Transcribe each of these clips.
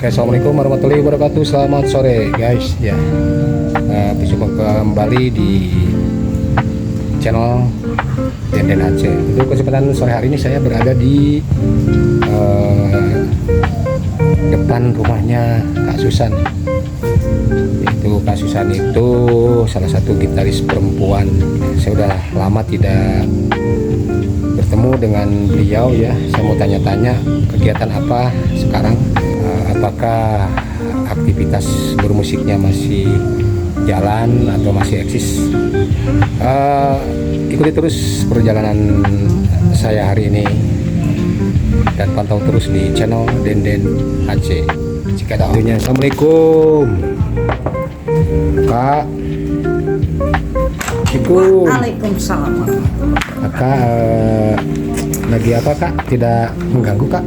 Oke, assalamualaikum warahmatullahi wabarakatuh. Selamat sore guys. Ya, berjumpa kembali di channel Denden Aceh. Untuk kesempatan sore hari ini saya berada di depan rumahnya Kak Susan. Itu Kak Susan itu salah satu gitaris perempuan. Saya udah lama tidak bertemu dengan beliau ya. Saya mau tanya-tanya kegiatan apa sekarang. Apakah aktivitas bermusiknya masih jalan atau masih eksis? Ikuti terus perjalanan saya hari ini dan pantau terus di channel Denden Aceh. Jika ada audienya. Assalamualaikum Kak. Waalaikumsalam. Kakak lagi apa Kak? Tidak mengganggu Kak?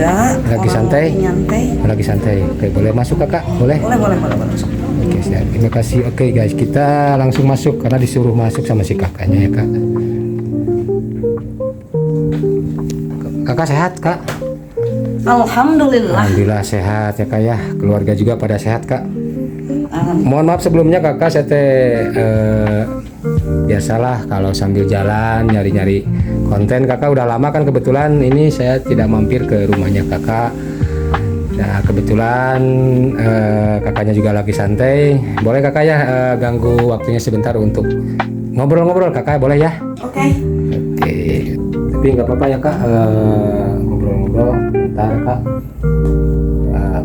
Enggak. Lagi santai? Nyantai. Lagi santai. Oke, boleh masuk Kakak? Boleh? Boleh masuk. Oke, siap. Terima kasih. Oke guys, kita langsung masuk karena disuruh masuk sama si kakaknya ya Kak. Kakak sehat Kak? Alhamdulillah. Alhamdulillah sehat ya Kak ya. Keluarga juga pada sehat Kak. Mohon maaf sebelumnya Kakak, saya biasalah kalau sambil jalan nyari-nyari konten. Kakak udah lama kan, kebetulan ini saya tidak mampir ke rumahnya Kakak. Nah kebetulan kakaknya juga lagi santai. Boleh Kakak ya ganggu waktunya sebentar untuk ngobrol-ngobrol Kakak, boleh ya? Oke. Oke. Tapi nggak apa-apa ya Kak, ngobrol-ngobrol bentar Kak.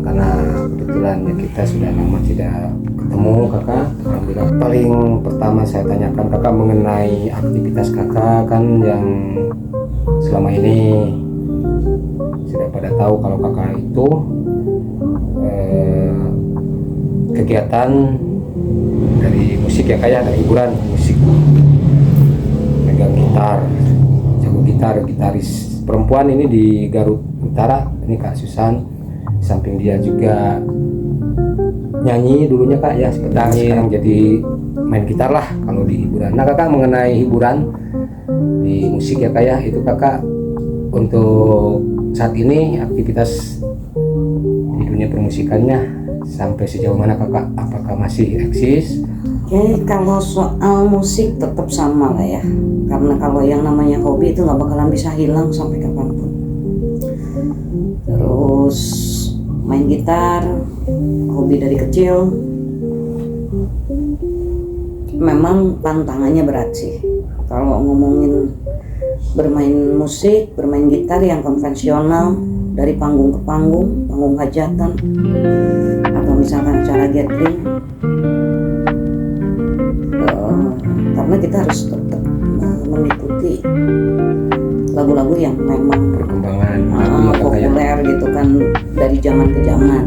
Karena kebetulan ya kita sudah lama tidak ketemu Kakak. Alhamdulillah. Paling pertama saya tanyakan Kakak mengenai aktivitas Kakak kan yang selama ini sudah pada tahu kalau Kakak itu kegiatan dari musik ya Kak ya, dari hiburan musik, megang gitar, jago gitar, gitaris perempuan ini di Garut Utara. Ini Kak Susan. Samping dia juga nyanyi dulunya Kak ya, sekarang jadi main gitar lah kalau di hiburan. Nah Kakak mengenai hiburan di musik ya Kak ya, itu Kakak untuk saat ini aktivitas di dunia permusikannya sampai sejauh mana Kakak? Apakah masih eksis? Oke, kalau soal musik tetap sama lah ya. Karena kalau yang namanya hobi itu nggak bakalan bisa hilang sampai kapanpun. Terus main gitar, hobi dari kecil. Memang tantangannya berat sih. Kalau ngomongin bermain musik, bermain gitar yang konvensional dari panggung ke panggung, panggung hajatan, atau misalkan acara gathering, karena kita harus tetap mengikuti lagu-lagu yang memang Perkembangan populer gitu kan dari zaman ke zaman.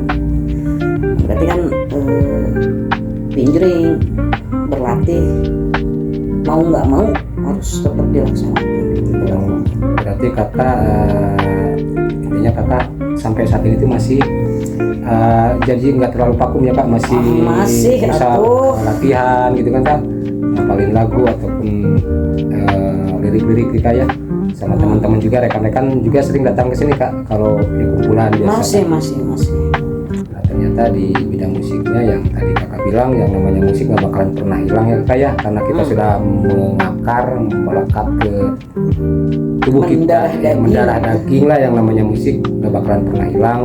Berarti kan pinjering, berlatih, mau nggak mau harus tetap dilaksanakan gitu. Berarti Kakak intinya Kakak sampai saat ini tuh masih jadi nggak terlalu vakum ya Kak, masih bisa latihan gitu kan Kak, ngapalin lagu ataupun lirik-lirik kita ya, sama teman-teman juga, rekan-rekan juga sering datang ke sini Kak kalau di kumpulan biasa. Masih. Nah, ternyata di bidang musiknya yang tadi Kakak bilang yang namanya musik nggak bakalan pernah hilang ya Kak ya, karena kita sudah mengakar, melekat ke tubuh kita, mendarah daging lah, yang namanya musik nggak bakalan pernah hilang.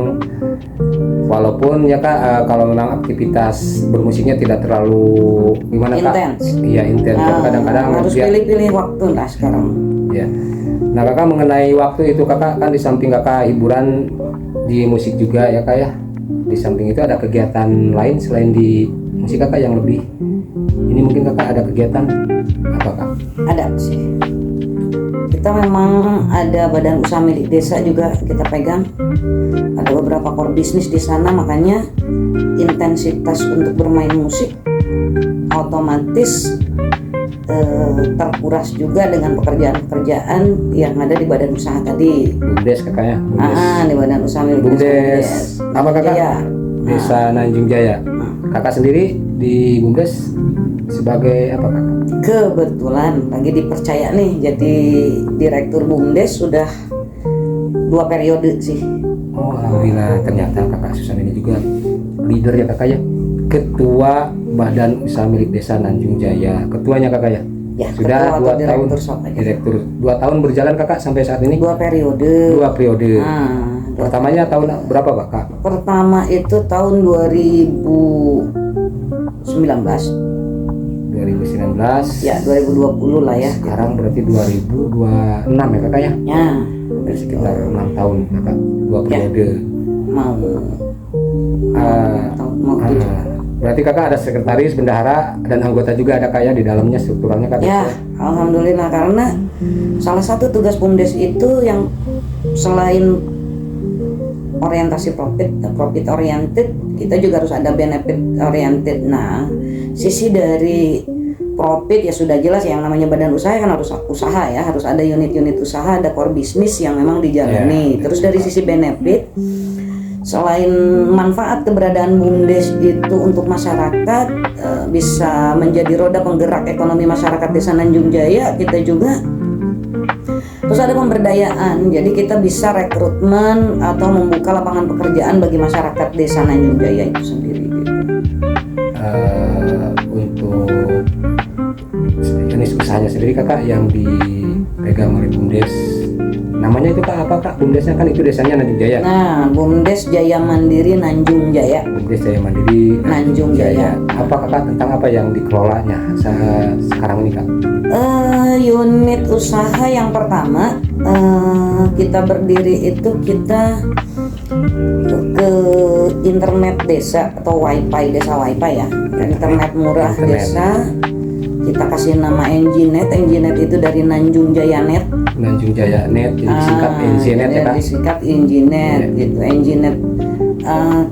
Walaupun ya Kak, kalau memang aktivitas bermusiknya tidak terlalu gimana Kak? Iya intens. Kadang-kadang harus pilih-pilih waktu lah sekarang. Ya. Nah Kakak mengenai waktu itu, Kakak kan di samping Kakak hiburan di musik juga ya Kak ya. Di samping itu ada kegiatan lain selain di musik Kakak yang lebih ini, mungkin Kakak ada kegiatan apa Kak? Ada sih. Kita memang ada badan usaha milik desa juga kita pegang. Ada beberapa core bisnis di sana, makanya intensitas untuk bermain musik otomatis terkuras juga dengan pekerjaan-pekerjaan yang ada di badan usaha tadi. Bumdes Kakaknya? Di badan usaha milik Bumdes. Apa Kakak? Jaya. Desa Nanjung Jaya. Kakak sendiri di Bumdes sebagai apa Kakak? Kebetulan lagi dipercaya nih jadi direktur Bumdes sudah 2 periode sih. Oh, alhamdulillah, ternyata kakak Susan ini juga leader ya kakak ya, ketua Badan Usaha Milik Desa Nanjung Jaya, ketuanya kakak ya. Ya, Sudah ketua 2 atau tahun direktur sok aja. direktur, 2 tahun berjalan kakak sampai saat ini. 2 periode. 2 periode. Nah, Pertamanya tahun berapa kak? pertama itu tahun 2019. 2019. Ya, 2020 lah ya. Sekarang berarti 2026 ya kakak ya. Ya, Dari sekitar 6 tahun kakak, 2 periode. mau Ah, mau ah, berarti kakak ada sekretaris, bendahara, dan anggota juga ada kayak di dalamnya strukturalnya kakak. ya, alhamdulillah, karena salah satu tugas BUMDes itu yang selain orientasi profit oriented, kita juga harus ada benefit oriented. Nah, sisi dari profit ya sudah jelas, yang namanya badan usaha kan harus usaha ya, harus ada unit-unit usaha, ada core bisnis yang memang dijalani. Terus dari sisi benefit, selain manfaat keberadaan BUMDes itu untuk masyarakat, bisa menjadi roda penggerak ekonomi masyarakat Desa Nanjung Jaya, kita juga terus ada pemberdayaan. Jadi kita bisa rekrutmen atau membuka lapangan pekerjaan bagi masyarakat Desa Nanjung Jaya itu sendiri gitu. Untuk jenis usahanya sendiri kakak yang dipegang oleh BUMDes, namanya itu kak apa kak? BUMDesnya kan itu desanya Nanjung Jaya. Nah, BUMDes Jaya Mandiri Nanjung Jaya. BUMDes Jaya Mandiri Nanjung Jaya. Apa kakak tentang apa yang dikelolanya sekarang ini kak? Unit usaha yang pertama kita berdiri itu kita ke internet desa atau wifi desa wifi ya, internet murah desa. Kita kasih nama NGNet. NGNet itu dari Nanjung Jaya Net. Nanjung Jaya Net, disingkat NGNet ya kak? Disingkat NGNet gitu. NGNet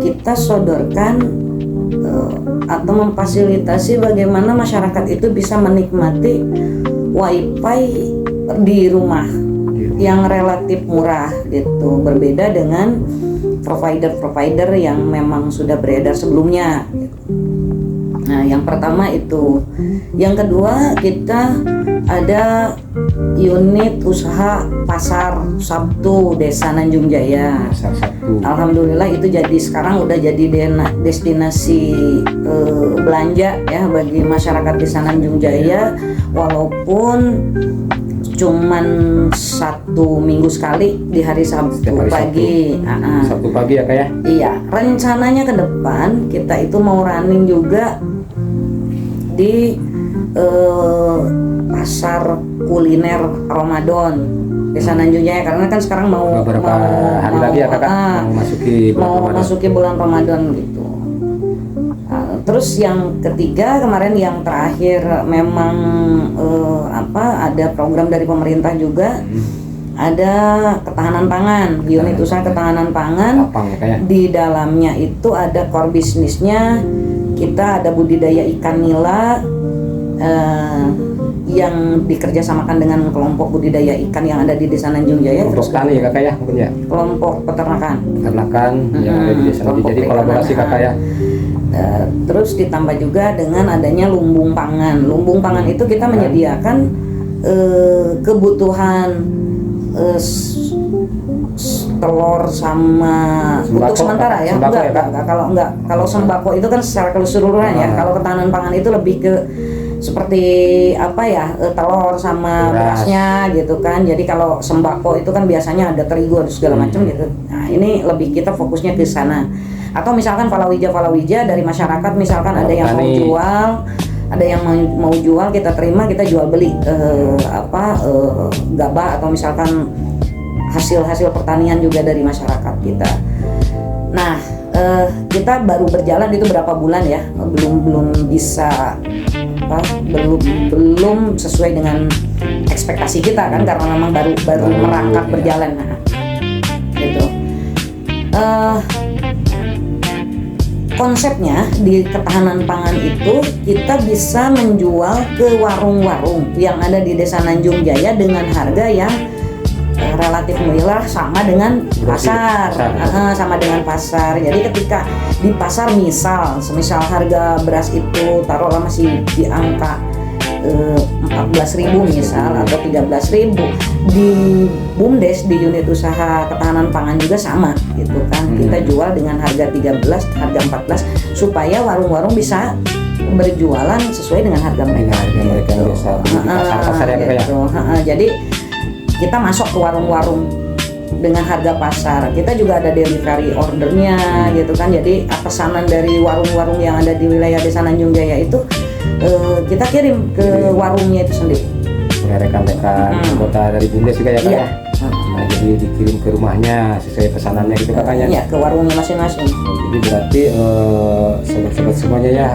kita sodorkan atau memfasilitasi bagaimana masyarakat itu bisa menikmati wifi di rumah yang relatif murah gitu, berbeda dengan provider-provider yang memang sudah beredar sebelumnya. Nah, yang pertama itu. Yang kedua, kita ada unit usaha pasar Sabtu Desa Nanjung Jaya. Pasar Sabtu. Alhamdulillah itu jadi sekarang udah jadi destinasi belanja ya bagi masyarakat Desa Nanjung Jaya, walaupun cuman 1 minggu sekali di hari Sabtu Setiap hari pagi. Sabtu pagi ya kak ya? Iya, rencananya ke depan kita itu mau running juga di pasar kuliner Ramadan Desa Nanjung Jaya, karena kan sekarang mau beberapa hari lagi ya kakak mau masuki bulan Ramadan gitu. Terus yang ketiga kemarin yang terakhir memang ada program dari pemerintah juga, ada ketahanan pangan, unit usaha ketahanan pangan. Di dalamnya itu ada core bisnisnya, kita ada budidaya ikan nila yang dikerjasamakan dengan kelompok budidaya ikan yang ada di Desa Nanjung Jaya. Kelompok tani ya kakak ya mungkin ya? Kelompok peternakan Yang ada di Desa Nanjung Jaya, jadi kolaborasi kakak ya? Terus ditambah juga dengan adanya lumbung pangan. Lumbung pangan itu kita menyediakan kebutuhan telur sama sembako, untuk sementara ya. Kalau sembako itu kan secara keseluruhan ya. Kalau ketahanan pangan itu lebih ke seperti telur sama berasnya gitu kan. Jadi kalau sembako itu kan biasanya ada terigu, ada segala macam gitu. Nah, ini lebih kita fokusnya ke sana. Atau misalkan palawija dari masyarakat, misalkan ada yang mau jual, kita terima, kita jual beli gabah atau misalkan hasil pertanian juga dari masyarakat kita. Nah, kita baru berjalan itu berapa bulan ya, belum bisa belum sesuai dengan ekspektasi kita kan, karena memang baru merangkak berjalan. Nah, gitu. Konsepnya di ketahanan pangan itu kita bisa menjual ke warung-warung yang ada di Desa Nanjung Jaya dengan harga yang relatif murah, sama dengan pasar. Jadi ketika di pasar semisal harga beras itu taruhlah masih di angka 14.000 misal atau 13.000 di BUMDes, di unit usaha ketahanan pangan juga sama gitu kan. Kita jual dengan harga 13, harga 14 supaya warung-warung bisa berjualan sesuai dengan harga mereka. Harga mereka yang biasa beli di pasar-pasar ya kayak. Gitu. Jadi kita masuk ke warung-warung dengan harga pasar. Kita juga ada delivery ordernya gitu kan. Jadi pesanan dari warung-warung yang ada di wilayah Desa Nanjung Jaya itu kita kirim ke warungnya itu sendiri. Ya, rekan-rekan anggota dari BUMDes juga ya Kak ya. Nah, jadi dikirim ke rumahnya sesuai pesanannya gitu Kakaknya. Iya, ke warungnya masing-masing. Jadi berarti sobat-sobat semuanya ya,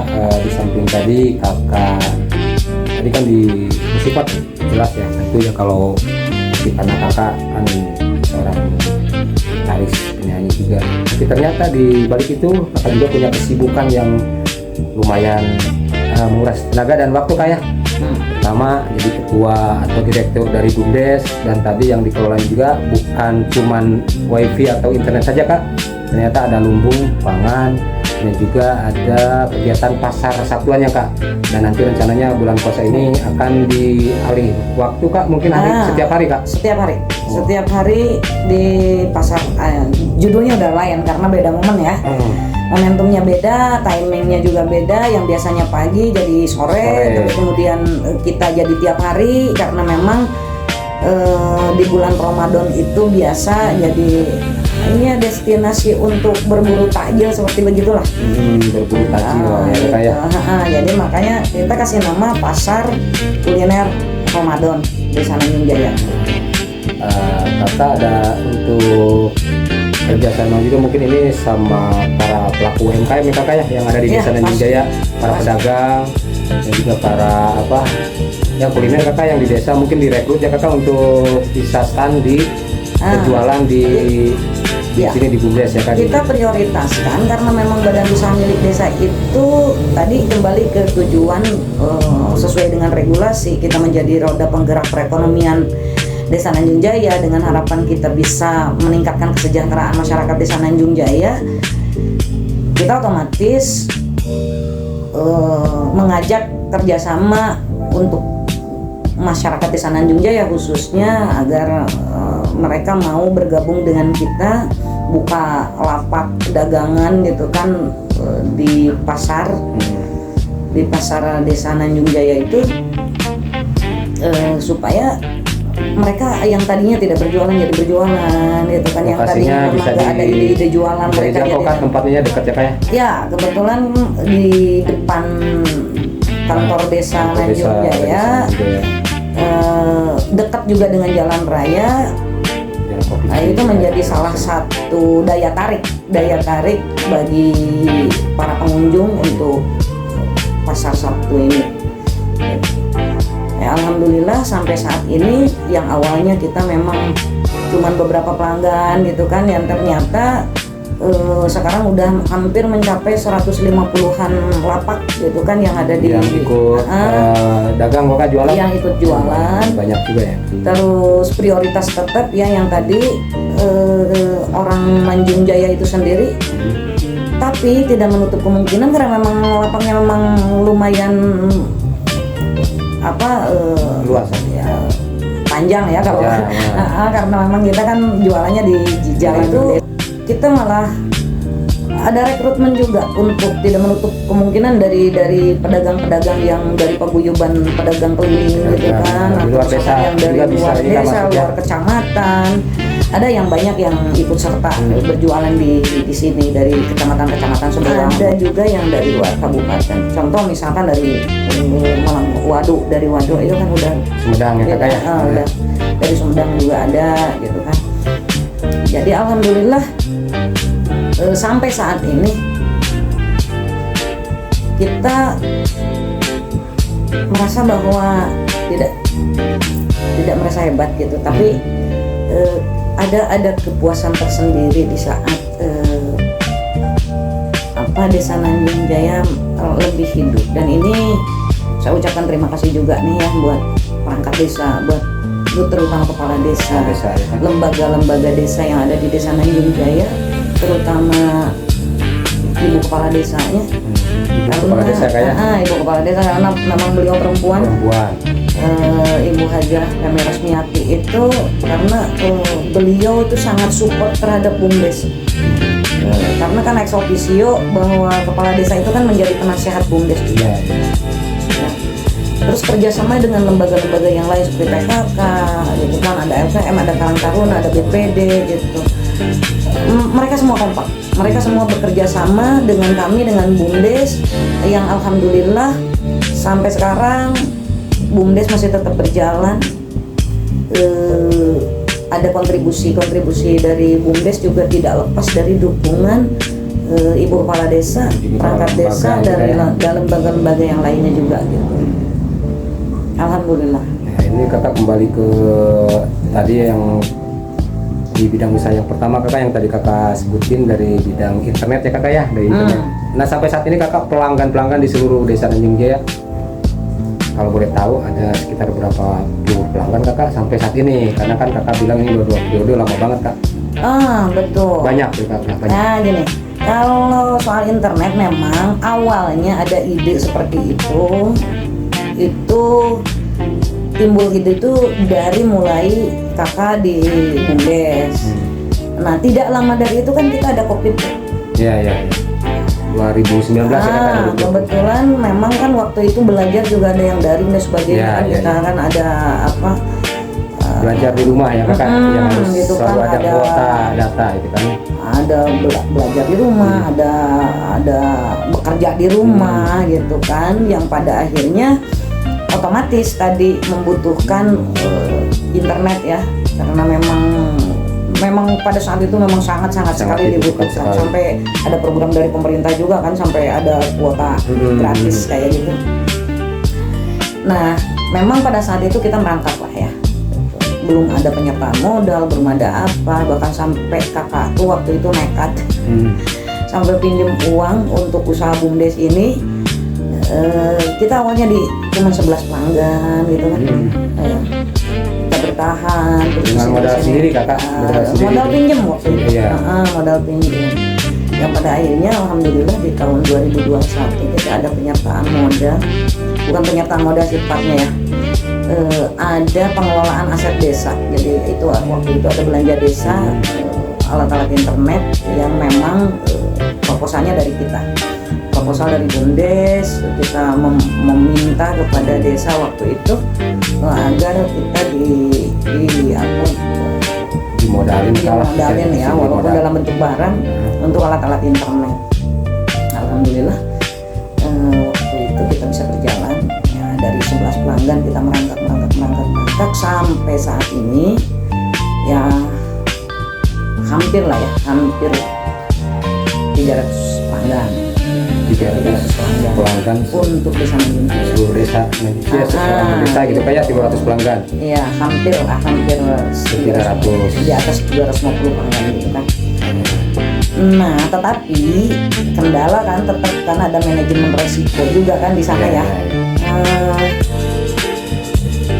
di samping tadi Kakak tadi kan di musik Pak jelas ya, tentu ya kalau musik karena Kakak kan seorang gitaris penyanyi juga. Tapi ternyata di balik itu Kakak juga punya kesibukan yang lumayan menguras tenaga dan waktu Kak ya. Pertama jadi ketua atau direktur dari BUMDes, dan tadi yang dikelola juga bukan cuman wifi atau internet saja Kak, ternyata ada lumbung pangan dan juga ada kegiatan pasar Sabtuan ya Kak. Dan nanti rencananya bulan puasa ini akan dialih waktu Kak, mungkin setiap hari Kak. Setiap hari. Setiap hari di pasar. Judulnya udah lain karena beda momen ya. Momentumnya beda, timingnya juga beda. Yang biasanya pagi jadi sore. Terus kemudian kita jadi tiap hari karena memang di bulan Ramadan itu biasa jadi ini destinasi untuk berburu takjil seperti begitulah. Berburu takjil ya kayak. Jadi makanya kita kasih nama Pasar Kuliner Ramadan Desa Nanjung Jaya. Kakak ada untuk kerjasama juga mungkin ini sama para pelaku UMKM ya Kakak ya, yang ada di Desa Nanjung Jaya, para pedagang dan juga para yang kuliner Kakak yang di desa mungkin direkrut ya Kakak untuk bisa stand di berjualan di sini di BUMDes ya Kak. Kita prioritaskan karena memang badan usaha milik desa itu tadi kembali ke tujuan sesuai dengan regulasi, kita menjadi roda penggerak perekonomian Desa Nanjung Jaya dengan harapan kita bisa meningkatkan kesejahteraan masyarakat Desa Nanjung Jaya. Kita otomatis mengajak kerjasama untuk masyarakat Desa Nanjung Jaya khususnya agar mereka mau bergabung dengan kita, buka lapak dagangan gitu kan di pasar Desa Nanjung Jaya itu supaya mereka yang tadinya tidak berjualan jadi berjualan gitu kan. Yang tadinya memang nggak ada ide jualan mereka jadi tempatnya dekat ya Kak ya? Ya kebetulan di depan kantor Desa Nanjung Jaya, dekat juga dengan jalan raya. Nah, itu menjadi salah satu daya tarik bagi para pengunjung untuk pasar Sabtu ini. Alhamdulillah sampai saat ini yang awalnya kita memang cuman beberapa pelanggan gitu kan, yang ternyata sekarang udah hampir mencapai 150-an lapak gitu kan yang ada di yang ikut dagang kok jualan, yang ikut jualan banyak juga ya. Terus prioritas tetap ya yang tadi orang Nanjung Jaya itu sendiri, tapi tidak menutup kemungkinan karena memang lapaknya memang lumayan luas ya, panjang ya kalau karena memang kita kan jualannya di jalan itu, kita malah ada rekrutmen juga untuk tidak menutup kemungkinan dari pedagang-pedagang yang dari paguyuban pedagang keliling gitu kan, atau yang dari luar desa, luar kecamatan. Ada yang banyak yang ikut serta berjualan di sini dari kecamatan-kecamatan sebelah. Ada juga yang dari luar kabupaten. Contoh misalkan dari Wadu itu kan udah Sumedang ya Kak ya. Udah dari Sumedang juga ada gitu kan. Jadi alhamdulillah sampai saat ini kita merasa bahwa tidak merasa hebat gitu, tapi ada kepuasan tersendiri di saat Desa Nanjung Jaya lebih hidup. Dan ini saya ucapkan terima kasih juga nih ya buat perangkat desa, buat terutama kepala desa, lembaga-lembaga desa yang ada di Desa Nanjung Jaya, terutama ibu kepala desanya. Ibu kepala desa kayak Ibu kepala desa karena memang beliau perempuan. Ibu Hajah Kami Rasmiati itu karena beliau itu sangat support terhadap BUMDes. Karena kan ex officio bahwa kepala desa itu kan menjadi penasehat BUMDes juga. Nah, terus kerjasama dengan lembaga-lembaga yang lain seperti PKK, gitu kan, ada LKM, ada Karang Taruna, ada BPD, gitu. Mereka semua kompak. Mereka semua bekerja sama dengan kami, dengan BUMDes, yang alhamdulillah sampai sekarang BUMDes masih tetap berjalan. Ada kontribusi dari BUMDes juga tidak lepas dari dukungan Ibu Kepala Desa, perangkat desa, dan lembaga-lembaga yang lainnya juga gitu. Alhamdulillah. Nah, ini kakak kembali ke tadi yang di bidang usaha yang pertama kakak yang tadi kakak sebutin dari bidang internet ya kakak ya, dari internet. Nah sampai saat ini kakak pelanggan di seluruh desa Tanjung Jaya, kalau boleh tahu ada sekitar berapa puluh pelanggan kakak sampai saat ini? Karena kan kakak bilang ini dua periode lama banget kak. Betul. Banyak ya kak. Nah gini, kalau soal internet memang awalnya ada ide seperti itu timbul ide itu dari mulai kakak di BUMDes. Nah tidak lama dari itu kan kita ada COVID. Iya. 2019 ya kakak. Kebetulan memang kan waktu itu belajar juga ada yang daring dan sebagainya. Kita kan ada apa? Belajar di rumah ya kakak, yang harus gitu selalu kan, ada kuota data itu kan. Ada belajar di rumah, ada bekerja di rumah gitu kan, yang pada akhirnya otomatis tadi membutuhkan internet ya, karena memang pada saat itu memang sangat sekali dibutuhkan. Sampai ada program dari pemerintah juga kan, sampai ada kuota gratis kayak gitu. Nah memang pada saat itu kita merangkap lah ya, belum ada penyertaan modal, belum ada apa, bahkan sampai kakak tuh waktu itu nekat sampai pinjam uang untuk usaha BUMDes ini. Kita awalnya cuma 11 pelanggan gitu kan. Kita bertahan dengan modal sendiri kakak, modal pinjam waktu itu. Modal pinjam yang pada akhirnya alhamdulillah di tahun 2021 kita ada penyertaan modal, bukan penyertaan modal sifatnya ya, ada pengelolaan aset desa. Jadi itu waktu itu ada belanja desa, alat-alat internet yang memang proposalnya dari kita, proposal dari BUMDes. Kita meminta kepada desa waktu itu agar kita dimodalin ya, walaupun dalam bentuk barang untuk alat-alat internet. Alhamdulillah waktu itu kita bisa berjalan ya, dari 11 pelanggan kita merangkak sampai saat ini ya hampir 300 pelanggan. 300 pelanggan untuk desa Menjunjung. Seluruh desa desa gitu kayak 300 pelanggan. Iya, hampir 300, di atas 250 pelanggan gitu kan. Nah, tetapi kendala kan tetap kan ada manajemen resiko juga kan di sana ya.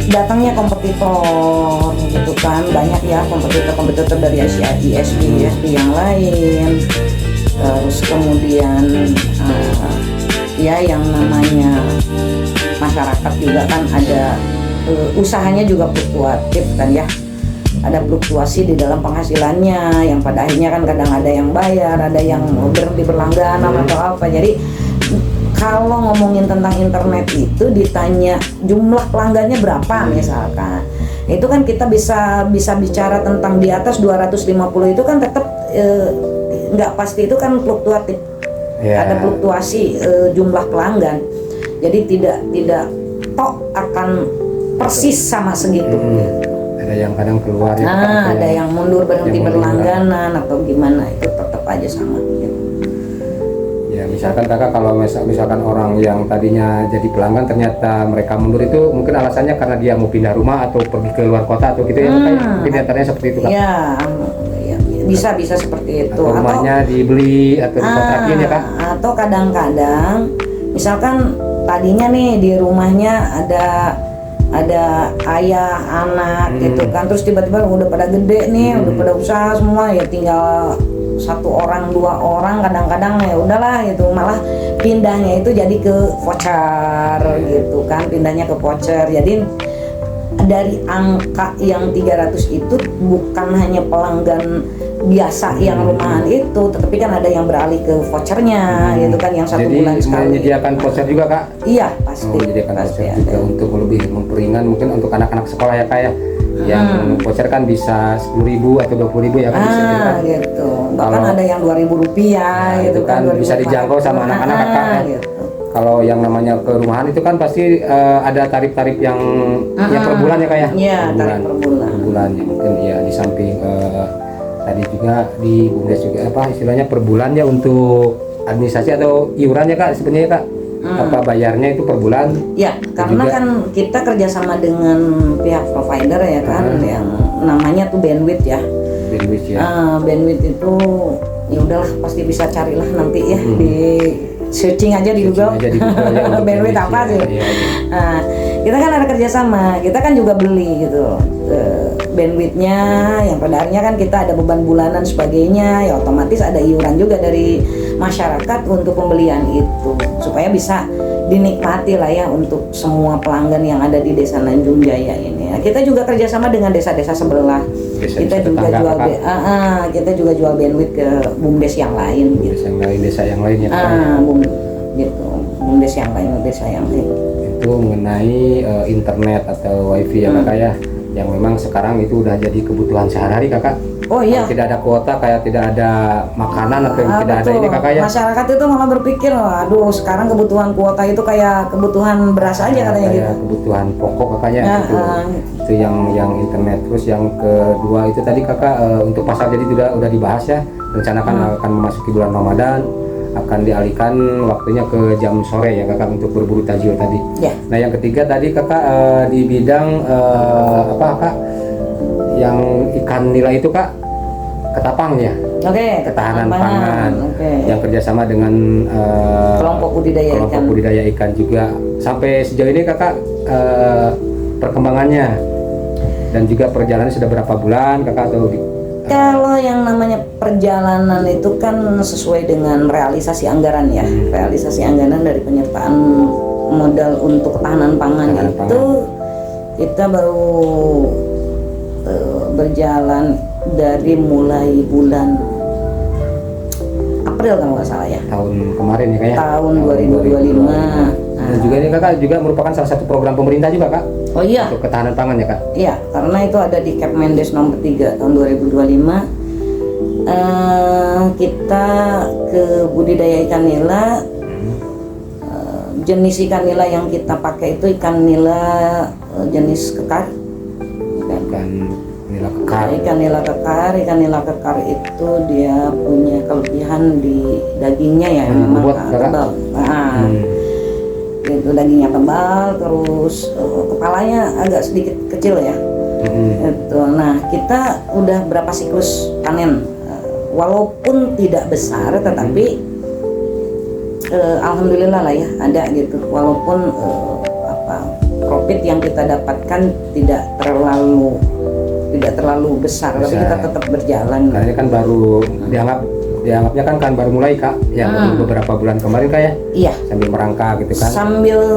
Datangnya kompetitor gitu kan, banyak ya kompetitor dari ISP yang lain. Terus kemudian ya yang namanya masyarakat juga kan ada usahanya juga fluktuatif kan ya, ada fluktuasi di dalam penghasilannya yang pada akhirnya kan kadang ada yang bayar, ada yang berhenti berlangganan atau apa. Jadi kalau ngomongin tentang internet itu ditanya jumlah pelanggannya berapa misalkan, itu kan kita bisa bicara tentang di atas 250 itu kan tetap nggak pasti, itu kan fluktuatif. Ada fluktuasi jumlah pelanggan, jadi tidak tok akan persis sama segitu. Ada yang kadang keluar ya, ada yang mundur berhenti berlangganan atau gimana, itu tetap aja sama gitu. Ya misalkan kakak, kalau misalkan orang yang tadinya jadi pelanggan ternyata mereka mundur, itu mungkin alasannya karena dia mau pindah rumah atau pergi ke luar kota atau gitu ya, mungkin antaranya seperti itu kak. Bisa seperti itu, atau rumahnya dibeli atau dikontrakin ya kak. Atau kadang-kadang misalkan tadinya nih di rumahnya ada ayah, anak gitu kan, terus tiba-tiba udah pada gede nih, udah pada usaha semua ya, tinggal satu orang, dua orang, kadang-kadang ya udahlah gitu, malah pindahnya itu jadi ke voucher gitu kan, pindahnya ke voucher. Jadi dari angka yang 300 itu bukan hanya pelanggan biasa yang rumahan itu, tetapi kan ada yang beralih ke vouchernya gitu kan, yang 1 Jadi bulan sekali. menyediakan voucher juga Kak? Iya pasti. Menyediakan Pasti voucher ada. juga untuk lebih memperingan mungkin untuk anak-anak sekolah ya Kak ya. Yang voucher kan bisa 10.000 atau 20.000 ya kan, bisa gitu kan. Gitu. Bahkan Kalau- ada yang 2.000 rupiah Nah, gitu itu kan bisa 2.500. dijangkau sama anak-anak Kak ya. Gitu. Kalau yang namanya ke rumahan itu kan pasti ada tarif-tarif yang per bulan ya Kak ya? Iya, tarif per bulan. Per bulan ya, mungkin ya di samping tadi juga di BUMDes juga apa istilahnya per bulan ya untuk administrasi atau iuran ya Kak sebenarnya Kak? Apa bayarnya itu per bulan? Ya, karena juga- kan kita kerjasama dengan pihak provider ya kan, yang namanya tuh bandwidth ya. Bandwidth ya. Bandwidth itu ya udahlah pasti bisa carilah nanti ya di searching aja di Google. Aja di Google ya, untuk Bandwidth apa ya. sih? Iya, iya. Nah, kita kan ada kerjasama, kita kan juga beli gitu bandwidthnya, yang pada akhirnya kan kita ada beban bulanan sebagainya, ya otomatis ada iuran juga dari masyarakat untuk pembelian itu supaya bisa dinikmati lah ya untuk semua pelanggan yang ada di Desa Nanjung Jaya ini. Nah, kita juga kerjasama dengan desa-desa sebelah. Desa-desa Kita juga tetangga, jual Kak. kita juga jual bandwidth ke BUMDes yang lain gitu. Desa yang lain ya Kak. Gitu. BUMDes yang lain, desa yang lain. Itu mengenai internet atau wifi ya Kakak ya, yang memang sekarang itu udah jadi kebutuhan sehari-hari Kakak. Oh iya. Kalau tidak ada kuota, kayak tidak ada makanan atau yang tidak ada Betul. ini Kakak ya. Masyarakat itu malah berpikir, aduh sekarang kebutuhan kuota itu kayak kebutuhan beras aja katanya gitu. Kayak kebutuhan pokok Kakaknya Ya, gitu. Itu yang internet. Terus yang kedua itu tadi Kakak untuk pasar jadi udah dibahas ya, rencanakan akan memasuki bulan Ramadan, akan dialihkan waktunya ke jam sore ya Kakak untuk berburu tajil tadi. Ya. Nah yang ketiga tadi Kakak di bidang apa Kak? Yang ikan nila itu Kak, ketapang ya, Oke, ketahanan pangan, Oke. yang kerjasama dengan Kelompok budidaya kelompok ikan. budidaya ikan juga. Sampai sejauh ini Kakak perkembangannya dan juga perjalanan sudah berapa bulan Kakak atau Kalau yang namanya perjalanan itu kan sesuai dengan realisasi anggaran ya, realisasi anggaran dari penyertaan modal untuk ketahanan pangan Ketahanan itu kita baru berjalan dari mulai bulan April kalau nggak salah ya, tahun kemarin ya Kak ya? tahun 2025. Dan juga ini Kakak juga merupakan salah satu program pemerintah juga Kak Oh iya, untuk ketahanan pangan ya Kak? iya, karena itu ada di Kepmendes nomor 3 tahun 2025. Kita ke budidaya ikan nila. Jenis ikan nila yang kita pakai itu ikan nila jenis kekar. Ikan nila kekar. Ikan nila kekar itu dia punya kelebihan di dagingnya ya, memang bobot, Kakak? tebal. Itu dagingnya tebal, terus kepalanya agak sedikit kecil ya. Itu. Nah, kita udah berapa siklus panen, walaupun tidak besar, tetapi alhamdulillah lah ya ada gitu. Walaupun profit yang kita dapatkan tidak terlalu besar, tapi kita tetap berjalan. Karena ini kan baru dianggapnya kan baru mulai Kak, yang baru beberapa bulan kemarin Kak ya. Iya. Sambil merangkak gitu kan.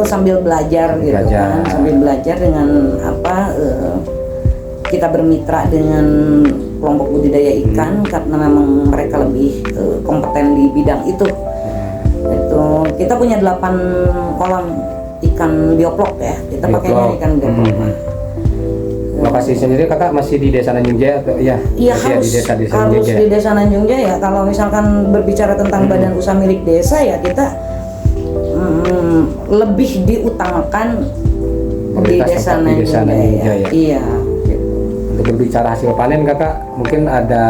Sambil belajar gitu kan, sambil belajar dengan kita bermitra dengan kelompok budidaya ikan karena memang mereka lebih kompeten di bidang itu. Itu kita punya 8 kolam ikan bioplok ya, kita pakainya ikan bioplok. Lokasi sendiri Kakak masih di Desa Nanjung Jaya atau iya? Iya, Masih harus di Desa harus Nanjung Jaya. di Desa Nanjung Jaya. Kalau misalkan berbicara tentang badan usaha milik desa ya kita lebih diutamakan di Desa Nanjung Jaya. Iya. Untuk berbicara hasil panen Kakak, mungkin ada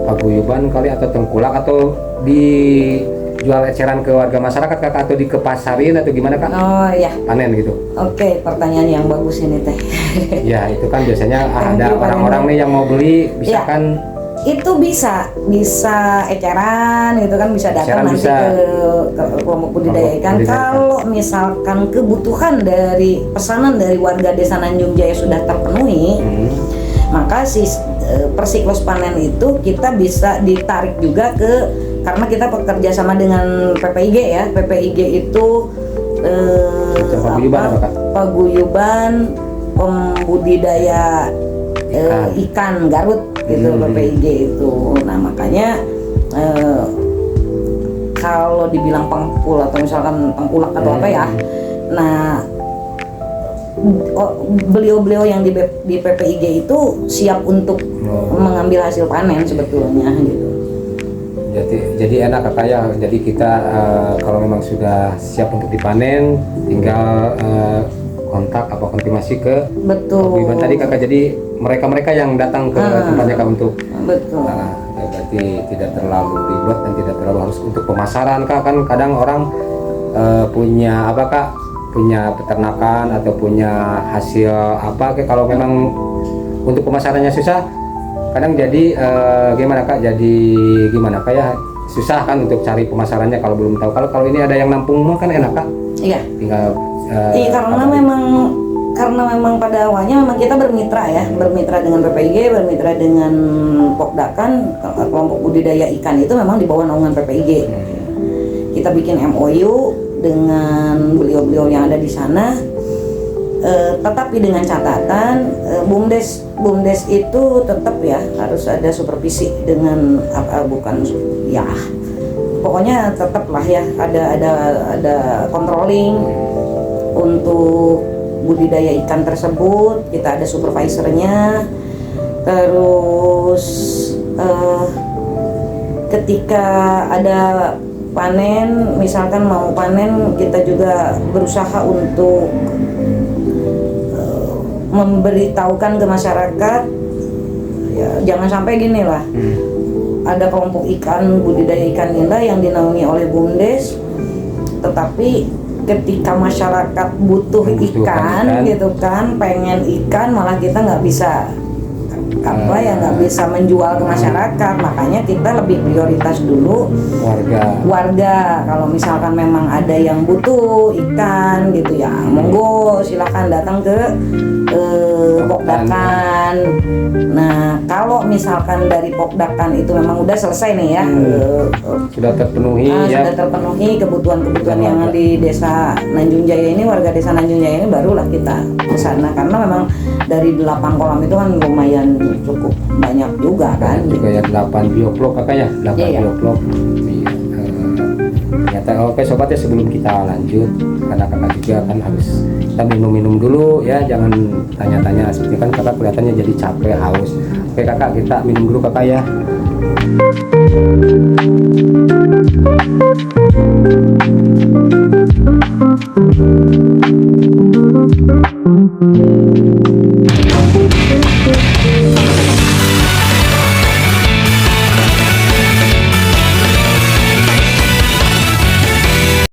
paguyuban kali atau tengkulak atau dijual eceran ke warga masyarakat Kakak atau dikepasarin atau gimana Kak? Oh iya. Panen gitu. Oke, pertanyaan yang bagus ini teh. Ya itu kan biasanya Thank ada you, Pak orang-orang Reno. nih yang mau beli bisa Ya. kan Itu bisa eceran gitu kan, bisa Eceran datang nanti bisa. ke kelompok budidaya ikan. Budidaya ikan. Kalau misalkan kebutuhan dari pesanan dari warga Desa Nanjung Jaya sudah terpenuhi, Maka si persiklus panen itu kita bisa ditarik juga karena kita bekerja sama dengan PPIG ya. PPIG itu Paguyuban apa, Kak? paguyuban pembudidaya ikan Garut gitu, PPIG itu. Nah makanya kalau dibilang pengepul atau misalkan tengkulak atau apa ya, nah beliau-beliau yang di PPIG itu siap untuk mengambil hasil panen sebetulnya gitu. Jadi enak Kakak ya. Jadi kita kalau memang sudah siap untuk dipanen, tinggal kontak apa konfirmasi ke Betul. paguyuban tadi Kakak. Jadi mereka yang datang ke tempatnya Kak untuk Betul. berarti tidak terlalu ribet dan tidak terlalu harus untuk pemasaran Kak. Kan kadang orang punya apa Kak, punya peternakan atau punya hasil apa Kak, kalau memang untuk pemasarannya susah, kadang jadi gimana Kak, jadi gimana Kak ya, susah kan untuk cari pemasarannya kalau belum tahu. Kalau ini ada yang nampung mah kan enak Kak, Iya. tinggal Iya, karena memang pada awalnya memang kita bermitra ya, bermitra dengan PPIG, bermitra dengan Pokdakan. Kelompok budidaya ikan itu memang di bawah naungan PPIG. Kita bikin MOU dengan beliau-beliau yang ada di sana, tetapi dengan catatan BUMDes itu tetap ya harus ada supervisi dengan bukan ya, pokoknya tetap lah ya ada controlling untuk budidaya ikan tersebut. Kita ada supervisornya. Terus ketika ada panen, misalkan mau panen, kita juga berusaha untuk memberitahukan ke masyarakat ya, jangan sampai gini lah. Ada kelompok ikan budidaya ikan nila yang dinaungi oleh BUMDes, tetapi ketika masyarakat butuh ikan gitu kan, pengen ikan, malah kita nggak bisa nggak bisa menjual ke masyarakat. Makanya kita lebih prioritas dulu warga. Kalau misalkan memang ada yang butuh ikan gitu ya, monggo silahkan datang ke Pokdakan. Nah kalau misalkan dari Pokdakan itu memang udah selesai nih ya, sudah terpenuhi ya, sudah terpenuhi kebutuhan yang di desa Nanjung Jaya ini, warga desa Nanjung Jaya ini, barulah kita ke sana. Karena memang dari 8 kolam itu kan lumayan cukup banyak juga kan. Juga ya 8 bioplok Kakak ya, 8 bioplok. Ternyata oke sobat ya, sebelum kita lanjut, karena Kakak juga kan harus kita minum dulu ya, jangan tanya-tanya seperti kan Kakak kelihatannya jadi capek, haus. Oke Kakak, kita minum dulu Kakak ya.